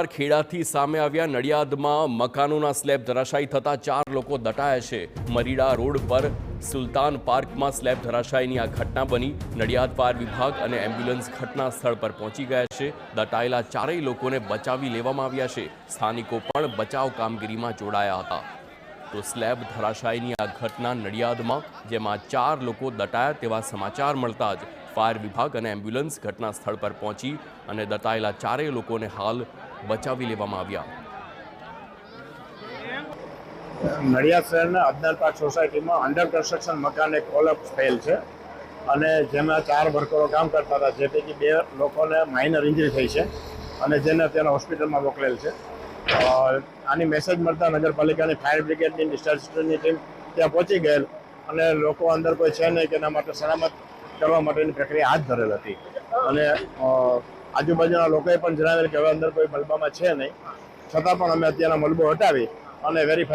ખેડાથી સામે આવ્યા નડિયાદમાં મકાનોના સ્લેબ ધરાશાયી થતા 4 લોકો દટાયા છે। મરીડા રોડ પર સુલતાન પાર્કમાં સ્લેબ ધરાશાયીની આ ઘટના બની। નડિયાદ ફાયર વિભાગ અને એમ્બ્યુલન્સ ઘટના સ્થળ પર પહોંચી ગયા છે। દટાયેલા ચારેય લોકોને બચાવી લેવામાં આવ્યા છે। સ્થાનિકો પણ બચાવ કામગીરીમાં જોડાયા હતા। તો સ્લેબ ધરાશાયીની આ ઘટના નડિયાદમાં જેમાં 4 લોકો દટાયા તેવા સમાચાર મળતા જ ફાયર વિભાગ અને એમ્બ્યુલન્સ ઘટના સ્થળ પર પહોંચી અને દટાયેલા ચારેય લોકોને હાલ બચાવી લેવામાં આવ્યા। નડિયાદ શહેરના અદનાર પાર્ક સોસાયટીમાં અંડર કન્સ્ટ્રક્શન મકાન એક કોલેપ્સ થયેલ છે અને જેમાં 4 વર્કરો કામ કરતા હતા, જે પૈકી 2 લોકોને માઇનર ઇન્જરી થઈ છે અને જેને ત્યાં હોસ્પિટલમાં મોકલેલ છે। આની મેસેજ મળતા નગરપાલિકાની ફાયર બ્રિગેડની ડિસ્ચાર્જની ટીમ ત્યાં પહોંચી ગયેલ અને લોકો અંદર કોઈ છે નહીં કે એના માટે સલામત કરવા માટેની પ્રક્રિયા હાથ ધરેલ હતી અને આજુબાજુના લોકોએ પણ જણાવેલ કે હવે અંદર કોઈ મલબામાં છે નહીં, છતાં પણ અમે અત્યારના મલબો હટાવી અને વેરીફાઈ